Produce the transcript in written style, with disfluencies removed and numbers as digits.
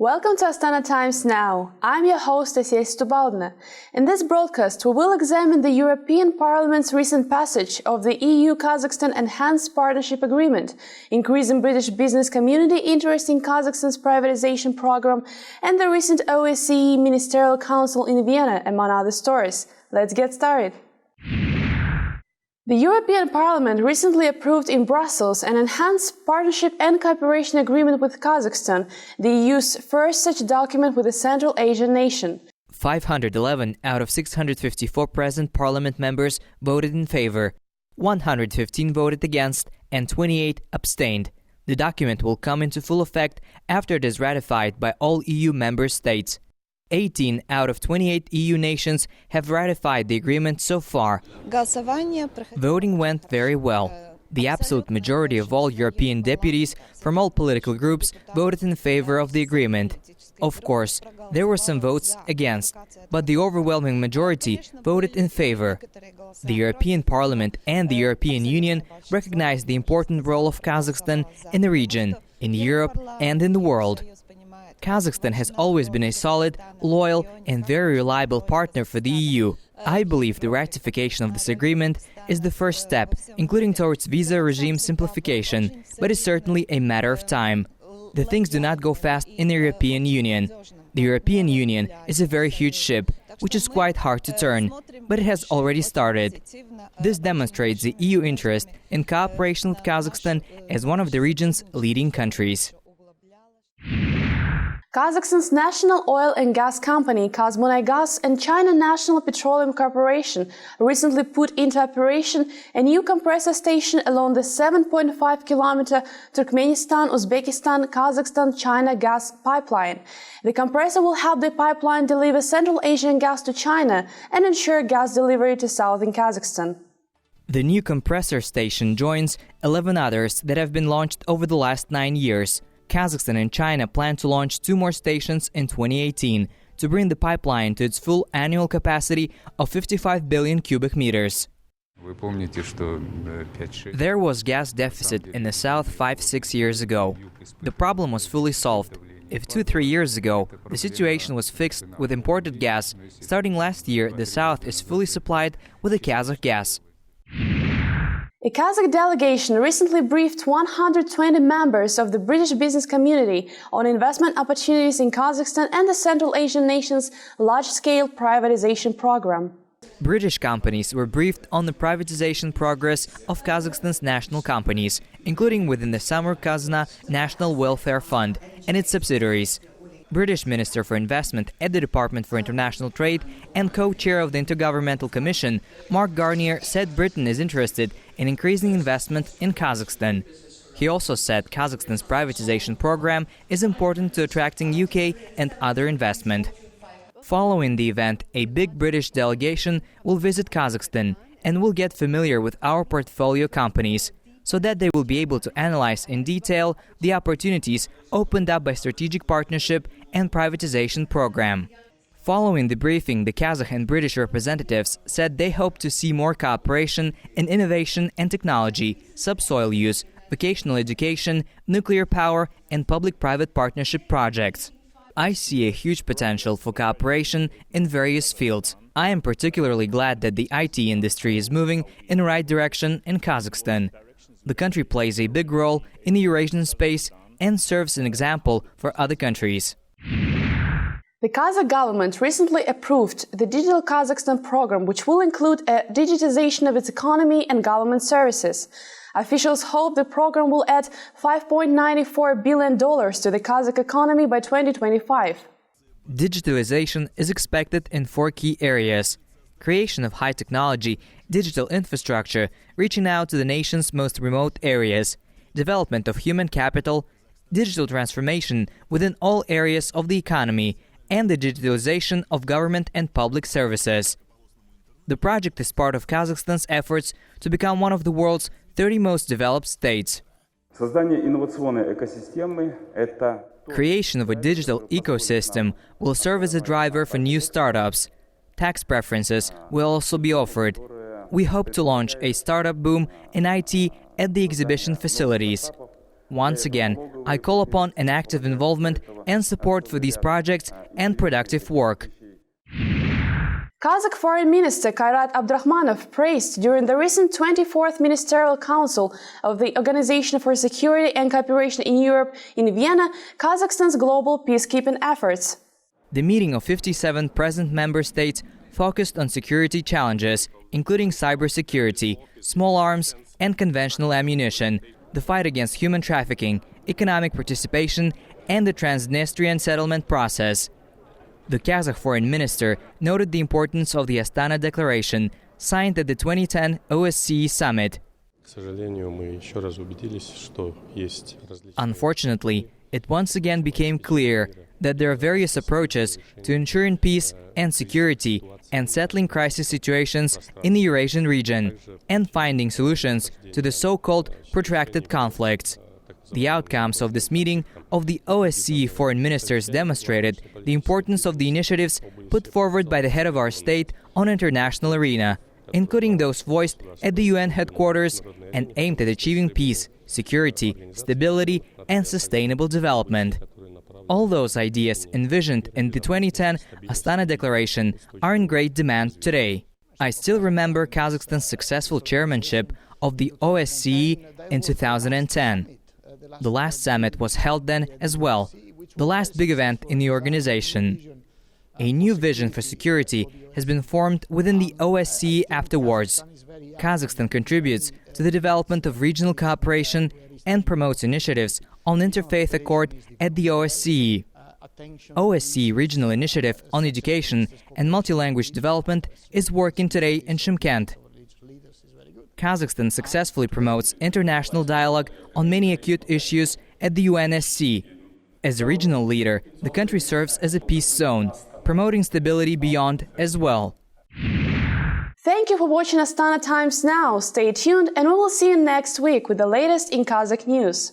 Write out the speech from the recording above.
Welcome to Astana Times Now. I'm your host, Asiya Stubaldina. In this broadcast, we will examine the European Parliament's recent passage of the EU-Kazakhstan Enhanced Partnership Agreement, increasing British business community interest in Kazakhstan's privatization program, and the recent OSCE Ministerial Council in Vienna, among other stories. Let's get started. The European Parliament recently approved in Brussels an enhanced partnership and cooperation agreement with Kazakhstan, the EU's first such document with a Central Asian nation. 511 out of 654 present Parliament members voted in favor, 115 voted against, and 28 abstained. The document will come into full effect after it is ratified by all EU member states. 18 out of 28 EU nations have ratified the agreement so far. Voting went very well. The absolute majority of all European deputies from all political groups voted in favor of the agreement. Of course, there were some votes against, but the overwhelming majority voted in favor. The European Parliament and the European Union recognize the important role of Kazakhstan in the region, in Europe and in the world. Kazakhstan has always been a solid, loyal and very reliable partner for the EU. I believe the ratification of this agreement is the first step, including towards visa regime simplification, but is certainly a matter of time. The things do not go fast in the European Union. The European Union is a very huge ship, which is quite hard to turn, but it has already started. This demonstrates the EU interest in cooperation with Kazakhstan as one of the region's leading countries. Kazakhstan's national oil and gas company, Kazmunaygaz, and China National Petroleum Corporation recently put into operation a new compressor station along the 7.5-kilometer Turkmenistan-Uzbekistan-Kazakhstan-China gas pipeline. The compressor will help the pipeline deliver Central Asian gas to China and ensure gas delivery to southern Kazakhstan. The new compressor station joins 11 others that have been launched over the last 9 years. Kazakhstan and China plan to launch 2 more stations in 2018 to bring the pipeline to its full annual capacity of 55 billion cubic meters. There was gas deficit in the south 5-6 years ago. The problem was fully solved. If 2-3 years ago the situation was fixed with imported gas, starting last year the south is fully supplied with the Kazakh gas. A Kazakh delegation recently briefed 120 members of the British business community on investment opportunities in Kazakhstan and the Central Asian nation's large-scale privatization program. British companies were briefed on the privatization progress of Kazakhstan's national companies, including within the Samruk-Kazna National Welfare Fund and its subsidiaries. British Minister for Investment at the Department for International Trade and co-chair of the Intergovernmental Commission, Mark Garnier, said Britain is interested in increasing investment in Kazakhstan. He also said Kazakhstan's privatization program is important to attracting UK and other investment. Following the event, a big British delegation will visit Kazakhstan and will get familiar with our portfolio companies, so that they will be able to analyze in detail the opportunities opened up by strategic partnership and privatization program. Following the briefing, the Kazakh and British representatives said they hope to see more cooperation in innovation and technology, subsoil use, vocational education, nuclear power, and public-private partnership projects. I see a huge potential for cooperation in various fields. I am particularly glad that the IT industry is moving in the right direction in Kazakhstan. The country plays a big role in the Eurasian space and serves an example for other countries. The Kazakh government recently approved the Digital Kazakhstan program, which will include a digitization of its economy and government services. Officials hope the program will add $5.94 billion to the Kazakh economy by 2025. Digitalization is expected in 4 key areas: creation of high technology, digital infrastructure, reaching out to the nation's most remote areas, development of human capital, digital transformation within all areas of the economy, and the digitalization of government and public services. The project is part of Kazakhstan's efforts to become one of the world's 30 most developed states. Creation of a digital ecosystem will serve as a driver for new startups. Tax preferences will also be offered. We hope to launch a startup boom in IT at the exhibition facilities. Once again, I call upon an active involvement and support for these projects and productive work. Kazakh Foreign Minister Kairat Abdrahmanov praised during the recent 24th Ministerial Council of the Organization for Security and Cooperation in Europe in Vienna, Kazakhstan's global peacekeeping efforts. The meeting of 57 present member states focused on security challenges, including cybersecurity, small arms and conventional ammunition, the fight against human trafficking, economic participation, and the Transnistrian settlement process. The Kazakh foreign minister noted the importance of the Astana Declaration, signed at the 2010 OSCE summit. Unfortunately, it once again became clear that there are various approaches to ensuring peace and security and settling crisis situations in the Eurasian region and finding solutions to the so-called protracted conflicts. The outcomes of this meeting of the OSCE foreign ministers demonstrated the importance of the initiatives put forward by the head of our state on international arena, including those voiced at the UN headquarters and aimed at achieving peace, security, stability, and sustainable development. All those ideas envisioned in the 2010 Astana Declaration are in great demand today. I still remember Kazakhstan's successful chairmanship of the OSCE in 2010. The last summit was held then as well, the last big event in the organization. A new vision for security has been formed within the OSCE afterwards. Kazakhstan contributes to the development of regional cooperation and promotes initiatives on interfaith accord at the OSCE. OSCE Regional Initiative on Education and Multilanguage Development is working today in Shymkent. Kazakhstan successfully promotes international dialogue on many acute issues at the UNSC. As a regional leader, the country serves as a peace zone, promoting stability beyond as well. Thank you for watching Astana Times Now. Stay tuned and we will see you next week with the latest in Kazakh news.